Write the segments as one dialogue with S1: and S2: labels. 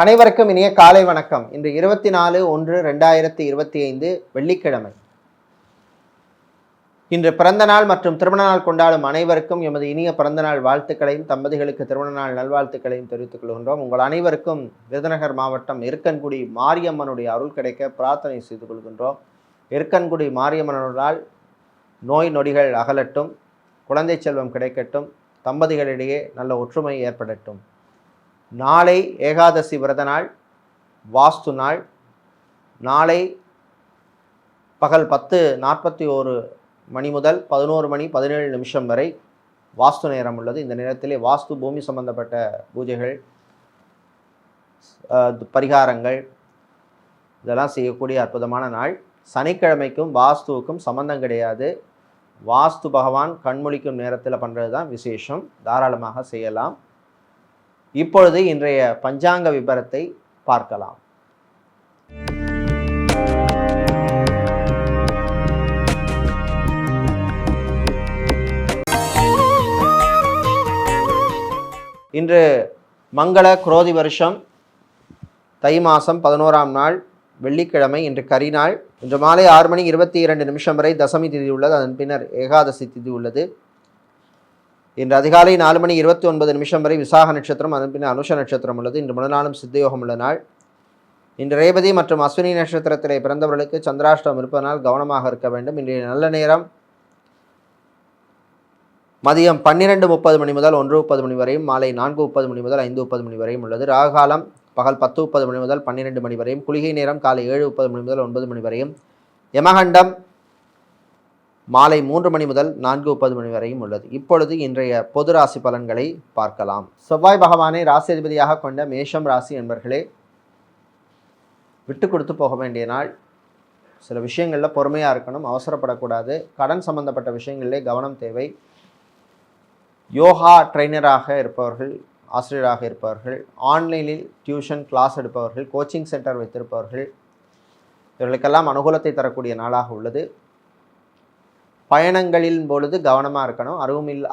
S1: அனைவருக்கும் இனிய காலை வணக்கம். இன்று 24/1/2025 வெள்ளிக்கிழமை. இன்று பிறந்த நாள் மற்றும் திருமண நாள் கொண்டாடும் அனைவருக்கும் எமது இனிய பிறந்தநாள் வாழ்த்துக்களையும் தம்பதிகளுக்கு திருமண நாள் நல்வாழ்த்துக்களையும் தெரிவித்துக் கொள்கின்றோம். உங்கள் அனைவருக்கும் விருதுநகர் மாவட்டம் இருக்கன்குடி மாரியம்மனுடைய அருள் கிடைக்க பிரார்த்தனை செய்து கொள்கின்றோம். இருக்கன்குடி மாரியம்மனால் நோய் நொடிகள் அகலட்டும், குழந்தை செல்வம் கிடைக்கட்டும், தம்பதிகளிடையே நல்ல ஒற்றுமை ஏற்படட்டும். நாளை ஏகாதசி விரத நாள், வாஸ்து நாள். நாளை பகல் 10:41 மணி முதல் 11:17 வரை வாஸ்து நேரம் உள்ளது. இந்த நேரத்திலே வாஸ்து பூமி சம்பந்தப்பட்ட பூஜைகள், பரிகாரங்கள் இதெல்லாம் செய்யக்கூடிய அற்புதமான நாள். சனிக்கிழமைக்கும் வாஸ்துவுக்கும் சம்பந்தம் கிடையாது. வாஸ்து பகவான் கண்மொழிக்கும் நேரத்தில் பண்ணுறது தான் விசேஷம். தாராளமாக செய்யலாம். இப்பொழுது இன்றைய பஞ்சாங்க விபரத்தை பார்க்கலாம். இன்று மங்கள குரோதி வருஷம் தை மாதம் 11ஆம் நாள் வெள்ளிக்கிழமை. இன்று கரிநாள். இன்று மாலை 6:22 வரை தசமி திதி உள்ளது. அதன் பின்னர் ஏகாதசி திதி உள்ளது. இன்று அதிகாலை 4:29 வரை விசாக நட்சத்திரம், அதன் பின்னர் அனுஷ நட்சத்திரம் உள்ளது. இன்று முழுநாளும் சித்தயோகம் உள்ள நாள். இன்று ரேவதி மற்றும் அஸ்வினி நட்சத்திரத்திலே பிறந்தவர்களுக்கு சந்திராஷ்டமம் இருப்பதனால் கவனமாக இருக்க வேண்டும். இன்றைய நல்ல நேரம் மதியம் 12:30 முதல் 1:30 வரையும், மாலை 4:30 முதல் 5:30 வரையும் உள்ளது. ராகுகாலம் பகல் 10:30 முதல் 12 வரையும், குளிகை நேரம் காலை 7:30 முதல் 9 வரையும், யமகண்டம் மாலை 3 முதல் 4:30 வரையும் உள்ளது. இப்பொழுது இன்றைய பொது ராசி பலன்களை பார்க்கலாம். செவ்வாய் பகவானை ராசிதிபதியாக கொண்ட மேஷம் ராசி என்பர்களே, விட்டு கொடுத்து போக வேண்டிய நாள். சில விஷயங்களில் பொறுமையாக இருக்கணும், அவசரப்படக்கூடாது. கடன் சம்பந்தப்பட்ட விஷயங்களிலே கவனம் தேவை. யோகா ட்ரைனராக இருப்பவர்கள், ஆசிரியராக இருப்பவர்கள், ஆன்லைனில் டியூஷன் கிளாஸ் எடுப்பவர்கள், கோச்சிங் சென்டர் வைத்திருப்பவர்கள், இவர்களுக்கெல்லாம் அனுகூலத்தை தரக்கூடிய நாளாக உள்ளது. பயணங்களின் பொழுது கவனமாக இருக்கணும்.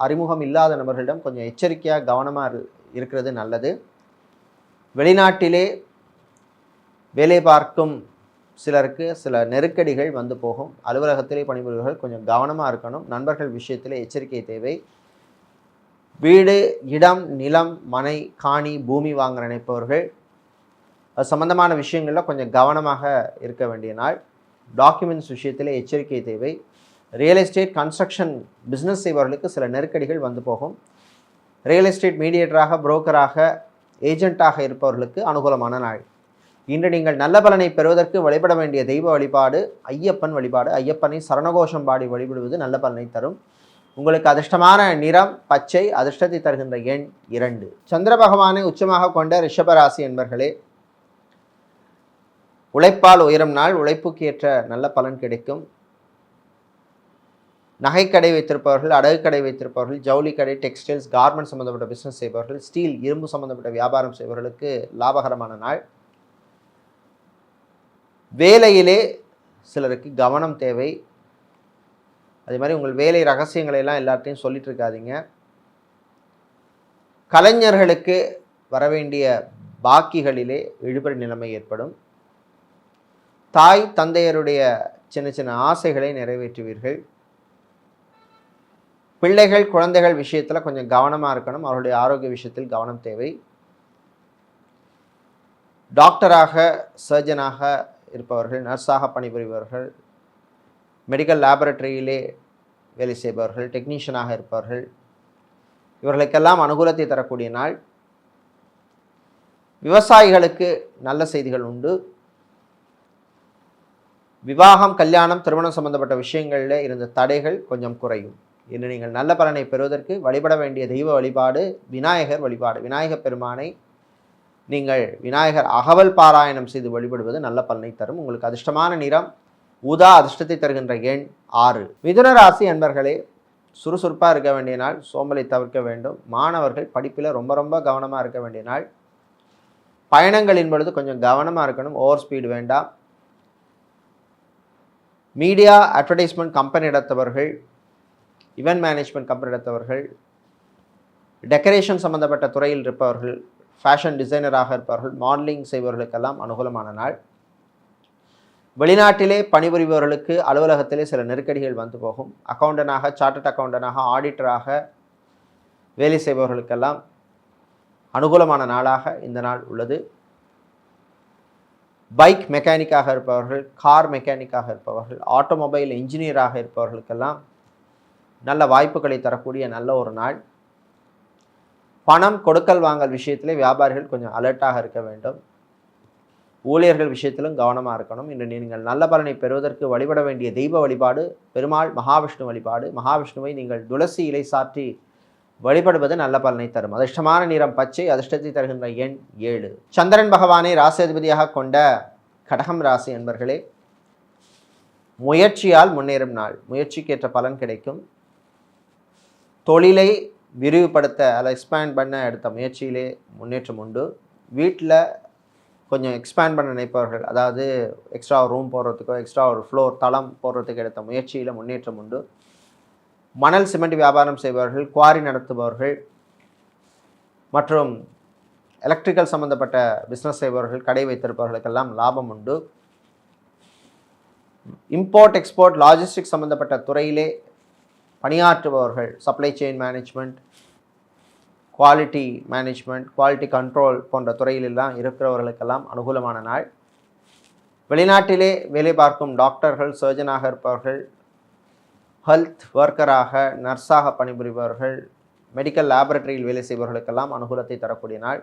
S1: அறிமுகம் இல்லாத நபர்களிடம் கொஞ்சம் எச்சரிக்கையாக கவனமாக இருக்கிறது நல்லது. வெளிநாட்டிலே வேலை பார்க்கும் சிலருக்கு சில நெருக்கடிகள் வந்து போகும். அலுவலகத்திலே பணிபுரிவர்கள் கொஞ்சம் கவனமாக இருக்கணும். நண்பர்கள் விஷயத்திலே எச்சரிக்கை தேவை. வீடு, இடம், நிலம், மனை, காணி, பூமி வாங்க நினைப்பவர்கள் அது சம்பந்தமான விஷயங்களில் கொஞ்சம் கவனமாக இருக்க வேண்டிய நாள். டாக்குமெண்ட்ஸ் விஷயத்திலே எச்சரிக்கை தேவை. ரியல் எஸ்டேட், கன்ஸ்ட்ரக்ஷன் பிஸ்னஸ் செய்பவர்களுக்கு சில நெருக்கடிகள் வந்து போகும். ரியல் எஸ்டேட் மீடியேட்டராக, புரோக்கராக, ஏஜென்ட்டாக இருப்பவர்களுக்கு அனுகூலமான நாள். இன்று நீங்கள் நல்ல பலனை பெறுவதற்கு வழிபட வேண்டிய தெய்வ வழிபாடு ஐயப்பன் வழிபாடு. ஐயப்பனை சரணகோஷம் பாடி வழிபடுவது நல்ல பலனை தரும். உங்களுக்கு அதிர்ஷ்டமான நிறம் பச்சை. அதிர்ஷ்டத்தை தருகின்ற எண் 2. சந்திர பகவானை உச்சமாக கொண்ட ரிஷபராசி என்பர்களே, உழைப்பால் உயரும் நாள். உழைப்புக்கு ஏற்ற நல்ல பலன் கிடைக்கும். நகைக்கடை வைத்திருப்பவர்கள், அடகு கடை வைத்திருப்பவர்கள், ஜவுளி கடை, டெக்ஸ்டைல்ஸ், கார்மெண்ட் சம்பந்தப்பட்ட பிஸ்னஸ் செய்பவர்கள், ஸ்டீல், இரும்பு சம்பந்தப்பட்ட வியாபாரம் செய்பவர்களுக்கு லாபகரமான நாள். வேலையிலே சிலருக்கு கவனம் தேவை. அதே மாதிரி உங்கள் வேலை ரகசியங்களை எல்லாம் எல்லாத்தையும் சொல்லிட்டு இருக்காதீங்க. கலைஞர்களுக்கு வரவேண்டிய பாக்கிகளிலே இழுபறி நிலைமை ஏற்படும். தாய் தந்தையருடைய சின்ன சின்ன ஆசைகளை நிறைவேற்றுவீர்கள். பிள்ளைகள், குழந்தைகள் விஷயத்தில் கொஞ்சம் கவனமாக இருக்கணும். அவருடைய ஆரோக்கிய விஷயத்தில் கவனம் தேவை. டாக்டராக, சர்ஜனாக இருப்பவர்கள், நர்ஸாக பணிபுரிபவர்கள், மெடிக்கல் லேபரட்டரியிலே வேலை செய்பவர்கள், டெக்னீஷியனாக இருப்பவர்கள், இவர்களுக்கெல்லாம் அனுகூலத்தை தரக்கூடிய நாள். விவசாயிகளுக்கு நல்ல செய்திகள் உண்டு. விவாகம், கல்யாணம், திருமணம் சம்பந்தப்பட்ட விஷயங்களில் இருந்த தடைகள் கொஞ்சம் குறையும். இன்று நீங்கள் நல்ல பலனை பெறுவதற்கு வழிபட வேண்டிய தெய்வ வழிபாடு விநாயகர் வழிபாடு. விநாயகர் பெருமானை நீங்கள் விநாயகர் அகவல் பாராயணம் செய்து வழிபடுவது நல்ல பலனை தரும். உங்களுக்கு அதிர்ஷ்டமான நிறம் ஊதா. அதிர்ஷ்டத்தை தருகின்ற எண் 6. மிதுன ராசி அன்பர்களே, சுறுசுறுப்பாக இருக்க வேண்டிய நாள். சோம்பலை தவிர்க்க வேண்டும். மாணவர்கள் படிப்பில் ரொம்ப ரொம்ப கவனமாக இருக்க வேண்டிய நாள். பயணங்களின் பொழுது கொஞ்சம் கவனமாக இருக்கணும். ஓவர் ஸ்பீடு வேண்டாம். மீடியா, அட்வர்டைஸ்மெண்ட் கம்பெனி நடத்தவர்கள், இவென்ட் மேனேஜ்மெண்ட் கம்பெனி நடத்தவர்கள், டெக்கரேஷன் சம்பந்தப்பட்ட துறையில் இருப்பவர்கள், ஃபேஷன் டிசைனராக இருப்பவர்கள், மாடலிங் செய்பவர்களுக்கெல்லாம் அனுகூலமான நாள். வெளிநாட்டிலே பணிபுரிபவர்களுக்கு அலுவலகத்திலே சில நெருக்கடிகள் வந்து போகும். அக்கௌண்டனாக, சார்ட்டர்ட் அக்கௌண்டனாக, ஆடிட்டராக வேலை செய்பவர்களுக்கெல்லாம் அனுகூலமான நாளாக இந்த நாள் உள்ளது. பைக் மெக்கானிக்காக இருப்பவர்கள், கார் மெக்கானிக்காக இருப்பவர்கள், ஆட்டோமொபைல் இன்ஜினியராக இருப்பவர்களுக்கெல்லாம் நல்ல வாய்ப்புகளை தரக்கூடிய நல்ல ஒரு நாள். பணம் கொடுக்கல் வாங்கல் விஷயத்திலே வியாபாரிகள் கொஞ்சம் அலர்ட்டாக இருக்க வேண்டும். ஊழியர்கள் விஷயத்திலும் கவனமாக இருக்கணும். இன்று நீங்கள் நல்ல பலனை பெறுவதற்கு வழிபட வேண்டிய தெய்வ வழிபாடு பெருமாள் மகாவிஷ்ணு வழிபாடு. மகாவிஷ்ணுவை நீங்கள் துளசி இலை சாற்றி வழிபடுவது நல்ல பலனை தரும். அதிர்ஷ்டமான நிறம் பச்சை, அதிர்ஷ்டத்தை தருகின்ற எண் 7. சந்திரன் பகவானை ராசியாதிபதியாக கொண்ட கடகம் ராசி என்பர்களே, முயற்சியால் முன்னேறும் நாள். முயற்சிக்கேற்ற பலன் கிடைக்கும். தொழிலை விரிவுபடுத்த அல்ல எக்ஸ்பேண்ட் பண்ண எடுத்த முயற்சியிலே முன்னேற்றம் உண்டு. வீட்டில் கொஞ்சம் எக்ஸ்பேண்ட் பண்ண நினைப்பவர்கள், அதாவது எக்ஸ்ட்ரா ரூம் போடுறதுக்கோ எக்ஸ்ட்ரா ஒரு ஃப்ளோர் தளம் போடுறதுக்கு எடுத்த முயற்சியில் முன்னேற்றம் உண்டு. மணல் சிமெண்ட் வியாபாரம் செய்பவர்கள், குவாரி நடத்துபவர்கள் மற்றும் எலக்ட்ரிக்கல் சம்பந்தப்பட்ட பிஸ்னஸ் செய்பவர்கள், கடை வைத்திருப்பவர்களுக்கெல்லாம் லாபம் உண்டு. இம்போர்ட் எக்ஸ்போர்ட் லாஜிஸ்டிக் சம்பந்தப்பட்ட துறையிலே பணியாற்றுபவர்கள், supply chain management, quality management, quality control போன்ற துறையிலெல்லாம் இருக்கிறவர்களுக்கெல்லாம் அனுகூலமான நாள். வெளிநாட்டிலே வேலை பார்க்கும் டாக்டர்கள், சர்ஜனாக இருப்பவர்கள், ஹெல்த் ஒர்க்கராக, நர்ஸாக பணிபுரிபவர்கள், மெடிக்கல் லேபரட்டரியில் வேலை செய்பவர்களுக்கெல்லாம் அனுகூலத்தை தரக்கூடிய நாள்.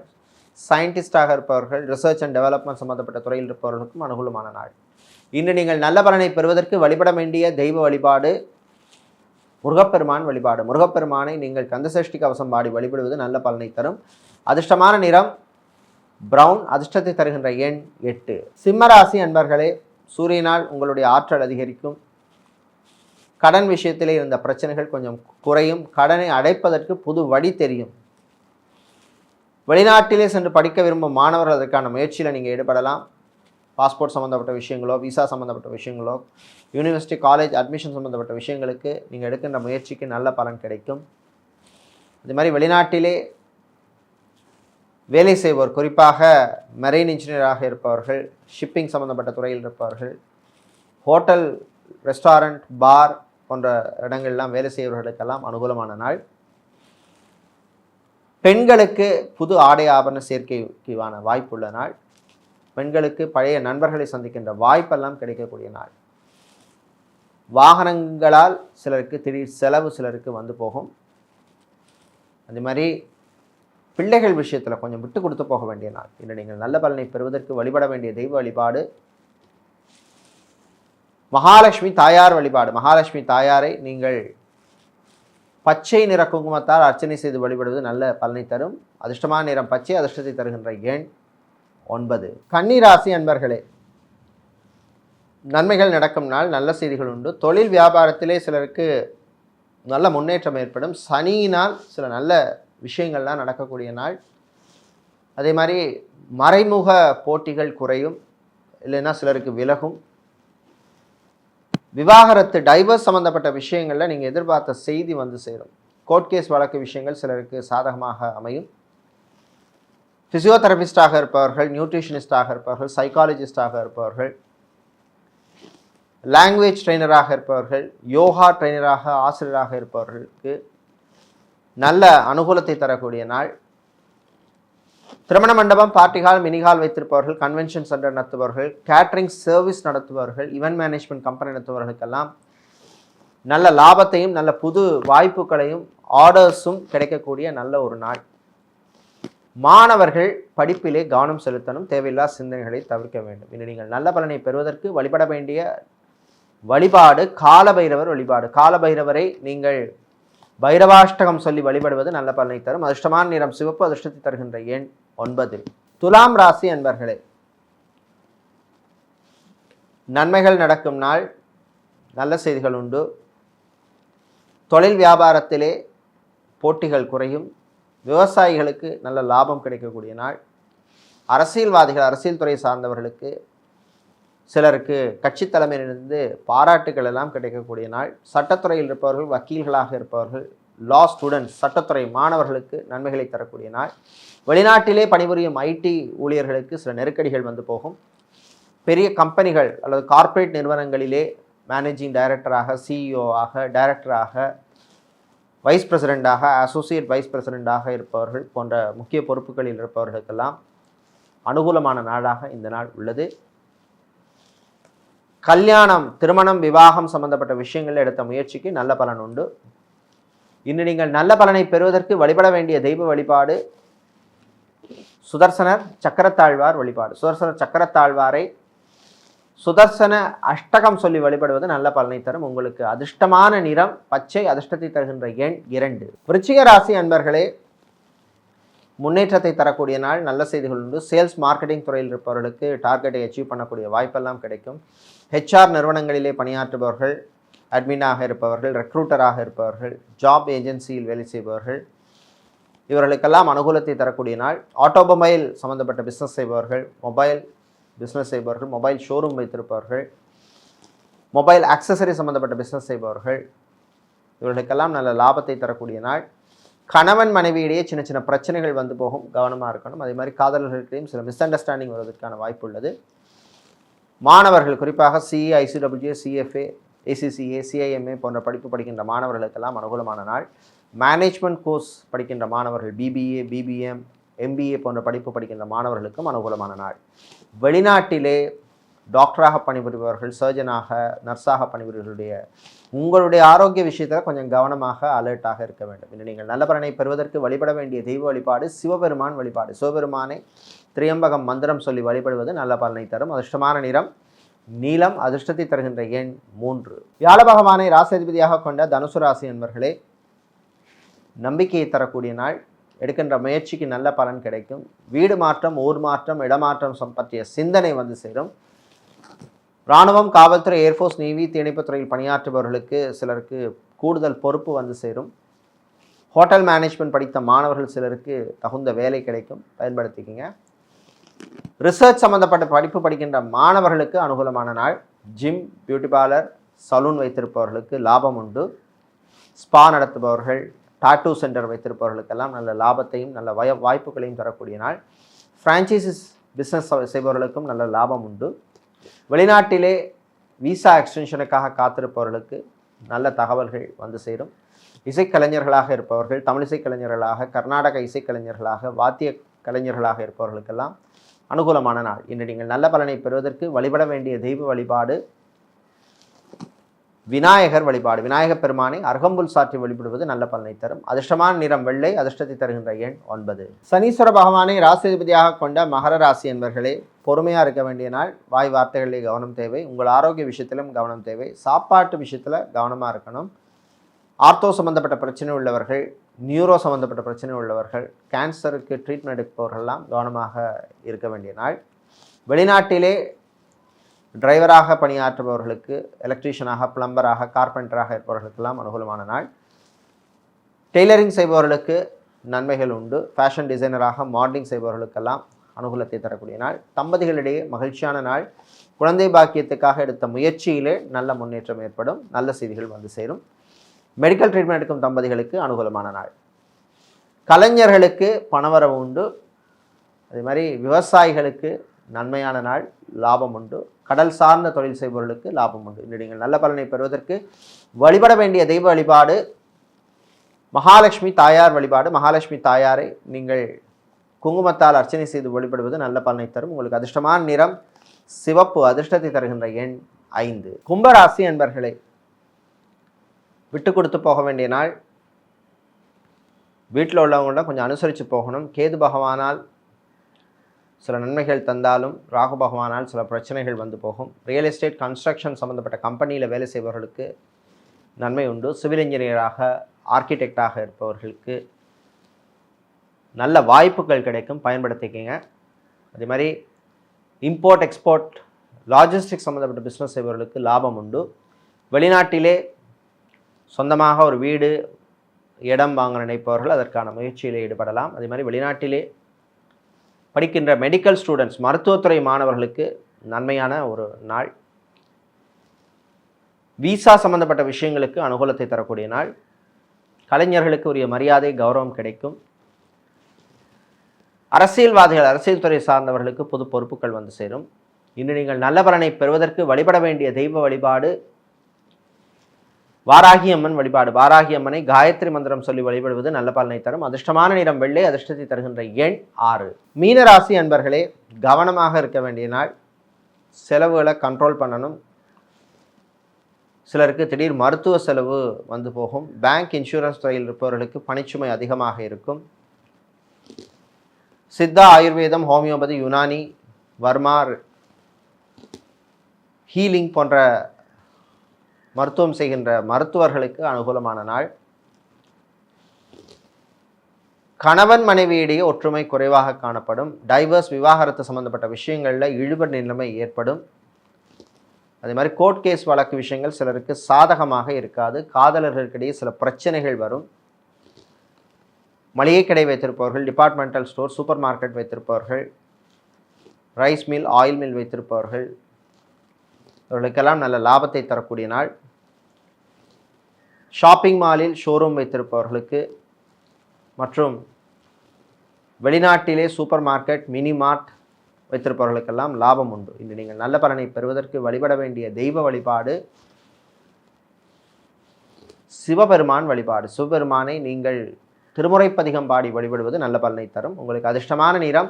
S1: சயின்டிஸ்டாக இருப்பவர்கள், ரிசர்ச் அண்ட் டெவலப்மெண்ட் சம்பந்தப்பட்ட துறையில் இருப்பவர்களுக்கும் அனுகூலமான நாள். இன்று நீங்கள் நல்ல பலனை பெறுவதற்கு வழிபட வேண்டிய தெய்வ வழிபாடு முருகப்பெருமான் வழிபாடு. முருகப்பெருமானை நீங்கள் கந்தசஷ்டி கவசம் பாடி வழிபடுவது நல்ல பலனை தரும். அதிர்ஷ்டமான நிறம் பிரவுன், அதிர்ஷ்டத்தை தருகின்ற எண் 8. சிம்மராசி அன்பர்களே, சூரியனால் உங்களுடைய ஆற்றல் அதிகரிக்கும். கடன் விஷயத்திலே இருந்த பிரச்சனைகள் கொஞ்சம் குறையும். கடனை அடைப்பதற்கு புது வழி தெரியும். வெளிநாட்டிலே சென்று படிக்க விரும்பும் மாணவர்கள் அதற்கான முயற்சியில் நீங்கள் ஈடுபடலாம். பாஸ்போர்ட் சம்மந்தப்பட்ட விஷயங்களோ, விசா சம்மந்தப்பட்ட விஷயங்களோ, யூனிவர்சிட்டி காலேஜ் அட்மிஷன் சம்மந்தப்பட்ட விஷயங்களுக்கு நீங்கள் எடுக்கின்ற முயற்சிக்கு நல்ல பலன் கிடைக்கும். இது மாதிரி வெளிநாட்டிலே வேலை செய்வோர், குறிப்பாக மெரைன் இன்ஜினியராக இருப்பவர்கள், ஷிப்பிங் சம்மந்தப்பட்ட துறையில் இருப்பவர்கள், ஹோட்டல், ரெஸ்டாரண்ட், பார் போன்ற இடங்கள்லாம் வேலை செய்பவர்களுக்கெல்லாம் அனுகூலமான நாள். பெண்களுக்கு புது ஆடை ஆபரண சேர்க்கைக்கான வாய்ப்புள்ள நாள். பெண்களுக்கு பழைய நண்பர்களை சந்திக்கின்ற வாய்ப்பெல்லாம் கிடைக்கக்கூடிய நாள். வாகனங்களால் சிலருக்கு திடீர் செலவு சிலருக்கு வந்து போகும். அதே மாதிரி பிள்ளைகள் விஷயத்தில் கொஞ்சம் விட்டு கொடுத்து போக வேண்டிய நாள். இன்று நீங்கள் நல்ல பலனை பெறுவதற்கு வழிபட வேண்டிய தெய்வ வழிபாடு மகாலட்சுமி தாயார் வழிபாடு. மகாலட்சுமி தாயாரை நீங்கள் பச்சை நிற குங்குமத்தால் அர்ச்சனை செய்து வழிபடுவது நல்ல பலனை தரும். அதிர்ஷ்டமான நிறம் பச்சை, அதிர்ஷ்டத்தை தருகின்ற எண் 9. கன்னிராசி அன்பர்களே, நன்மைகள் நடக்கும் நாள். நல்ல செய்திகள் உண்டு. தொழில் வியாபாரத்திலே சிலருக்கு நல்ல முன்னேற்றம் ஏற்படும். சனியினால் சில நல்ல விஷயங்கள்லாம் நடக்கக்கூடிய நாள். அதே மாதிரி மறைமுக போட்டிகள் குறையும், இல்லைன்னா சிலருக்கு விலகும். விவாகரத்து, டைவர்ஸ் சம்மந்தப்பட்ட விஷயங்களில் நீங்கள் எதிர்பார்த்த செய்தி வந்து சேரும். கோர்ட் கேஸ் வழக்கு விஷயங்கள் சிலருக்கு சாதகமாக அமையும். ஃபிசியோதெரபிஸ்டாக இருப்பவர்கள், நியூட்ரிஷனிஸ்டாக இருப்பவர்கள், சைக்காலஜிஸ்டாக இருப்பவர்கள், லாங்குவேஜ் ட்ரெயினராக இருப்பவர்கள், யோகா ட்ரெயினராக, ஆசிரியராக இருப்பவர்களுக்கு நல்ல அனுகூலத்தை தரக்கூடிய நாள். திருமண மண்டபம், பார்ட்டி ஹால், மினி ஹால் வைத்திருப்பவர்கள், கன்வென்ஷன் சென்டர் நடத்துபவர்கள், கேட்ரிங் சர்வீஸ் நடத்துபவர்கள், ஈவென்ட் மேனேஜ்மெண்ட் கம்பெனி நடத்துபவர்களுக்கெல்லாம் நல்ல லாபத்தையும் நல்ல புது வாய்ப்புகளையும் ஆர்டர்ஸும் கிடைக்கக்கூடிய நல்ல ஒரு நாள். மாணவர்கள் படிப்பிலே கவனம் செலுத்தணும். தேவையில்லா சிந்தனைகளை தவிர்க்க வேண்டும். இன்று நீங்கள் நல்ல பலனை பெறுவதற்கு வழிபட வேண்டிய வழிபாடு காலபைரவர் வழிபாடு. காலபைரவரை நீங்கள் பைரவாஷ்டகம் சொல்லி வழிபடுவது நல்ல பலனை தரும். அதிர்ஷ்டமான நிறம் சிவப்பு, அதிர்ஷ்டத்தை தருகின்ற எண் 9. துலாம் ராசி அன்பர்களே, நன்மைகள் நடக்கும் நாள். நல்ல செய்திகள் உண்டு. தொழில் வியாபாரத்திலே போட்டிகள் குறையும். விவசாயிகளுக்கு நல்ல லாபம் கிடைக்கக்கூடிய நாள். அரசியல்வாதிகள், அரசியல் துறை சார்ந்தவர்களுக்கு சிலருக்கு கட்சி தலைமையிலிருந்து பாராட்டுகள் எல்லாம் கிடைக்கக்கூடிய நாள். சட்டத்துறையில் இருப்பவர்கள், வக்கீல்களாக இருப்பவர்கள், லா ஸ்டூடெண்ட்ஸ், சட்டத்துறை மாணவர்களுக்கு நன்மைகளை தரக்கூடிய நாள். வெளிநாட்டிலே பணிபுரியும் ஐடி ஊழியர்களுக்கு சில நெருக்கடிகள் வந்து போகும். பெரிய கம்பெனிகள் அல்லது கார்ப்பரேட் நிறுவனங்களிலே மேனேஜிங் டைரக்டராக, சிஇஓவாக, டைரக்டராக, வைஸ் பிரசிடெண்ட்டாக, அசோசியேட் வைஸ் பிரசிடெண்ட்டாக இருப்பவர்கள் போன்ற முக்கிய பொறுப்புகளில் இருப்பவர்களுக்கெல்லாம் அனுகூலமான நாளாக இந்த நாள் உள்ளது. கல்யாணம், திருமணம், விவாகம் சம்பந்தப்பட்ட விஷயங்களில் எடுத்த முயற்சிக்கு நல்ல பலன் உண்டு. இன்று நீங்கள் நல்ல பலனை பெறுவதற்கு வழிபட வேண்டிய தெய்வ வழிபாடு சுதர்சனர் சக்கரத்தாழ்வார் வழிபாடு. சுதர்சனர் சக்கரத்தாழ்வாரை சுதர்சன அஷ்டகம் சொல்லி வழிபடுவது நல்ல பலனை தரும். உங்களுக்கு அதிர்ஷ்டமான நிறம் பச்சை, அதிர்ஷ்டத்தை தருகின்ற எண் 2. விருச்சிக ராசி அன்பர்களே, முன்னேற்றத்தை தரக்கூடிய நாள். நல்ல செய்திகள் உண்டு. சேல்ஸ் மார்க்கெட்டிங் துறையில் இருப்பவர்களுக்கு டார்கெட்டை அச்சீவ் பண்ணக்கூடிய வாய்ப்பெல்லாம் கிடைக்கும். ஹெச்ஆர் நிறுவனங்களிலே பணியாற்றுபவர்கள், அட்மினாக இருப்பவர்கள், ரெக்ரூட்டராக இருப்பவர்கள், ஜாப் ஏஜென்சியில் வேலை செய்பவர்கள், இவர்களுக்கெல்லாம் அனுகூலத்தை தரக்கூடிய நாள். ஆட்டோமொபைல் சம்மந்தப்பட்ட பிஸ்னஸ் செய்பவர்கள், மொபைல் பிஸ்னஸ் செய்பவர்கள், மொபைல் ஷோரூம் வைத்திருப்பவர்கள், மொபைல் ஆக்சசரி சம்மந்தப்பட்ட பிஸ்னஸ் செய்பவர்கள், இவர்களுக்கெல்லாம் நல்ல லாபத்தை தரக்கூடிய நாள். கணவன் மனைவியிடையே சின்ன சின்ன பிரச்சனைகள் வந்து போகும், கவனமாக இருக்கணும். அதே மாதிரி காதலர்களுக்கையும் சில மிஸ் அண்டர்ஸ்டாண்டிங் வருவதற்கான வாய்ப்பு உள்ளது. மாணவர்கள், குறிப்பாக CE, ICW, CFA, ACCA, CIMA போன்ற படிப்பு படிக்கின்ற மாணவர்களுக்கெல்லாம் அனுகூலமான நாள். மேனேஜ்மெண்ட் கோர்ஸ் படிக்கின்ற மாணவர்கள், பிபிஏ, பிபிஎம், எம்பிஏ போன்ற படிப்பு படிக்கின்ற மாணவர்களுக்கும் அனுகூலமான நாள். வெளிநாட்டிலே டாக்டராக பணிபுரிபவர்கள், சர்ஜனாக, நர்ஸாக பணிபுரிவர்களுடைய உங்களுடைய ஆரோக்கிய விஷயத்தில் கொஞ்சம் கவனமாக அலர்ட்டாக இருக்க வேண்டும். இன்று நீங்கள் நல்ல பலனை பெறுவதற்கு வழிபட வேண்டிய தெய்வ வழிபாடு சிவபெருமான் வழிபாடு. சிவபெருமானை திரியம்பகம் மந்திரம் சொல்லி வழிபடுவது நல்ல பலனை தரும். அதிர்ஷ்டமான நிறம் நீலம், அதிர்ஷ்டத்தை தருகின்ற எண் 3. வியாழ பகவானை ராசிதிபதியாக கொண்ட தனுசு ராசி என்பர்களே, நம்பிக்கையை தரக்கூடிய நாள். எடுக்கின்ற முயற்சிக்கு நல்ல பலன் கிடைக்கும். வீடு மாற்றம், ஊர் மாற்றம், இடமாற்றம் பற்றிய சிந்தனை வந்து சேரும். இராணுவம், காவல்துறை, ஏர்ஃபோர்ஸ், நேவி, தீயணைப்புத்துறையில் பணியாற்றுபவர்களுக்கு சிலருக்கு கூடுதல் பொறுப்பு வந்து சேரும். ஹோட்டல் மேனேஜ்மெண்ட் படித்த மாணவர்கள் சிலருக்கு தகுந்த வேலை கிடைக்கும், பயன்படுத்திக்கிங்க. ரிசர்ச் சம்மந்தப்பட்ட படிப்பு படிக்கின்ற மாணவர்களுக்கு அனுகூலமான நாள். ஜிம், பியூட்டி பார்லர், சலூன் வைத்திருப்பவர்களுக்கு லாபம் உண்டு. ஸ்பா நடத்துபவர்கள், டாட்டூ சென்டர் வைத்திருப்பவர்களுக்கெல்லாம் நல்ல லாபத்தையும் நல்ல வாய்ப்புகளையும் தரக்கூடிய நாள். ஃப்ரான்ச்சைசிஸ் பிஸ்னஸ் செய்பவர்களுக்கும் நல்ல லாபம் உண்டு. வெளிநாட்டிலே விசா எக்ஸ்டென்ஷனுக்காக காத்திருப்பவர்களுக்கு நல்ல தகவல்கள் வந்து சேரும். இசைக்கலைஞர்களாக இருப்பவர்கள், தமிழ் இசைக்கலைஞர்களாக, கர்நாடக இசைக்கலைஞர்களாக, வாத்திய கலைஞர்களாக இருப்பவர்களுக்கெல்லாம் அனுகூலமான நாள். இன்று நீங்கள் நல்ல பலனை பெறுவதற்கு வழிபட வேண்டிய தெய்வ வழிபாடு விநாயகர் வழிபாடு. விநாயகப் பெருமானை அருகம்புல் சாற்றி வழிபடுவது நல்ல பலனை தரும். அதிர்ஷ்டமான நிறம் வெள்ளை, அதிர்ஷ்டத்தை தருகின்ற எண் 9. சனீஸ்வர பகவானை ராசிதிபதியாக கொண்ட மகர ராசி என்பர்களே, பொறுமையாக இருக்க வேண்டிய நாள். வாய் வார்த்தைகளிலே கவனம் தேவை. உங்கள் ஆரோக்கிய விஷயத்திலும் கவனம் தேவை. சாப்பாட்டு விஷயத்தில் கவனமாக இருக்கணும். ஆர்த்தோ சம்மந்தப்பட்ட பிரச்சனை உள்ளவர்கள், நியூரோ சம்மந்தப்பட்ட பிரச்சனை உள்ளவர்கள், கேன்சருக்கு ட்ரீட்மெண்ட் எடுப்பவர்கள்லாம் கவனமாக இருக்க வேண்டிய நாள். வெளிநாட்டிலே டிரைவராக பணியாற்றுபவர்களுக்கு, எலக்ட்ரீஷியனாக, பிளம்பராக, கார்பெண்டராக இருப்பவர்களுக்கெல்லாம் அனுகூலமான நாள். டெய்லரிங் செய்பவர்களுக்கு நன்மைகள் உண்டு. ஃபேஷன் டிசைனராக, மாடலிங் செய்பவர்களுக்கெல்லாம் அனுகூலத்தை தரக்கூடிய நாள். தம்பதிகளிடையே மகிழ்ச்சியான நாள். குழந்தை பாக்கியத்துக்காக எடுத்த முயற்சியிலே நல்ல முன்னேற்றம் ஏற்படும். நல்ல செய்திகள் வந்து சேரும். மெடிக்கல் ட்ரீட்மெண்ட் எடுக்கும் தம்பதிகளுக்கு அனுகூலமான நாள். கலைஞர்களுக்கு பணவரவு உண்டு. அதே மாதிரி விவசாயிகளுக்கு நன்மையான நாள், லாபம் உண்டு. கடல் சார்ந்த தொழில் செய்பவர்களுக்கு லாபம் உண்டு. இன்று நீங்கள் நல்ல பலனை பெறுவதற்கு வழிபட வேண்டிய தெய்வ வழிபாடு மகாலட்சுமி தாயார் வழிபாடு. மகாலட்சுமி தாயாரை நீங்கள் குங்குமத்தால் அர்ச்சனை செய்து வழிபடுவது நல்ல பலனை தரும். உங்களுக்கு அதிர்ஷ்டமான நிறம் சிவப்பு, அதிர்ஷ்டத்தை தருகின்ற எண் 5. கும்பராசி என்பர்களே, விட்டு கொடுத்து போக வேண்டிய நாள். வீட்டில் உள்ளவங்கள கொஞ்சம் அனுசரித்து போகணும். கேது பகவானால் சில நன்மைகள் தந்தாலும் ராகு பகவானால் சில பிரச்சனைகள் வந்து போகும். ரியல் எஸ்டேட், கன்ஸ்ட்ரக்ஷன் சம்மந்தப்பட்ட கம்பெனியில் வேலை செய்பவர்களுக்கு நன்மை உண்டு. சிவில் இன்ஜினியராக, ஆர்கிடெக்டாக இருப்பவர்களுக்கு நல்ல வாய்ப்புகள் கிடைக்கும், பயன்படுத்திக்கிங்க. அதே மாதிரி இம்போர்ட், எக்ஸ்போர்ட், லாஜிஸ்டிக்ஸ் சம்மந்தப்பட்ட பிஸ்னஸ் செய்பவர்களுக்கு லாபம் உண்டு. வெளிநாட்டிலே சொந்தமாக ஒரு வீடு, இடம் வாங்க நினைப்பவர்கள் அதற்கான முயற்சியில் ஈடுபடலாம். அதே மாதிரி வெளிநாட்டிலே படிக்கின்ற மெடிக்கல் ஸ்டூடெண்ட்ஸ், மருத்துவத்துறை மாணவர்களுக்கு நன்மையான ஒரு நாள். விசா சம்பந்தப்பட்ட விஷயங்களுக்கு அனுகூலத்தை தரக்கூடிய நாள். கலைஞர்களுக்கு உரிய மரியாதை கௌரவம் கிடைக்கும். அரசியல்வாதிகள், அரசியல் துறை சார்ந்தவர்களுக்கு பொது பொறுப்புகள் வந்து சேரும். இன்று நீங்கள் நல்ல பலனை பெறுவதற்கு வழிபட வேண்டிய தெய்வ வழிபாடு வாராகி அம்மன் வழிபாடு. வாராகி அம்மனை காயத்ரி மந்திரம் சொல்லி வழிபடுவது நல்ல பலனை தரும். அதிர்ஷ்டமான நிறம் வெள்ளை, அதிர்ஷ்டத்தை தருகின்ற எண் 6. மீனராசி அன்பர்களே, கவனமாக இருக்க வேண்டிய நாள். செலவுகளை கண்ட்ரோல் பண்ணணும். சிலருக்கு திடீர் மருத்துவ செலவு வந்து போகும். பேங்க், இன்சூரன்ஸ் துறையில் இருப்பவர்களுக்கு பணிச்சுமை அதிகமாக இருக்கும். சித்தா, ஆயுர்வேதம், ஹோமியோபதி, யுனானி, வர்மா, ஹீலிங் போன்ற மருத்துவம் செய்கின்ற மருத்துவர்களுக்கு அனுகூலமான நாள். கணவன் மனைவியிடையே ஒற்றுமை குறைவாக காணப்படும். டைவர்ஸ், விவாகரத்து சம்பந்தப்பட்ட விஷயங்களில் இழுபறி நிலைமை ஏற்படும். அதே மாதிரி கோர்ட் கேஸ் வழக்கு விஷயங்கள் சிலருக்கு சாதகமாக இருக்காது. காதலர்களுக்கிடையே சில பிரச்சனைகள் வரும். மளிகை கடை வைத்திருப்பவர்கள், டிபார்ட்மெண்டல் ஸ்டோர், சூப்பர் மார்க்கெட் வைத்திருப்பவர்கள், ரைஸ் மில், ஆயில் மில் வைத்திருப்பவர்கள், அவர்களுக்கெல்லாம் நல்ல லாபத்தை தரக்கூடிய நாள். ஷாப்பிங் மாலில் ஷோரூம் வைத்திருப்பவர்களுக்கு மற்றும் வெளிநாட்டிலே சூப்பர் மார்க்கெட், மினி மார்ட் வைத்திருப்பவர்களுக்கெல்லாம் லாபம் உண்டு. இன்று நீங்கள் நல்ல பலனை பெறுவதற்கு வழிபட வேண்டிய தெய்வ வழிபாடு சிவபெருமான் வழிபாடு. சிவபெருமானை நீங்கள் திருமுறைப்பதிகம் பாடி வழிபடுவது நல்ல பலனை தரும். உங்களுக்கு அதிர்ஷ்டமான நிறம்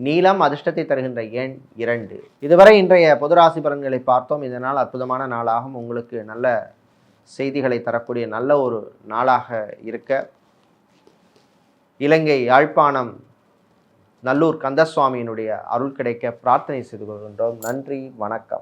S1: நீலம், அதிர்ஷ்டத்தை தருகின்ற எண் 2. இதுவரை இன்றைய பொதுராசி பலன்களை பார்த்தோம். இந்த நாள் அற்புதமான நாளாகும். உங்களுக்கு நல்ல செய்திகளை தரக்கூடிய நல்ல ஒரு நாளாக இருக்க இலங்கை யாழ்ப்பாணம் நல்லூர் கந்தசுவாமியினுடைய அருள் கிடைக்க பிரார்த்தனை செய்து கொள்கின்றோம். நன்றி, வணக்கம்.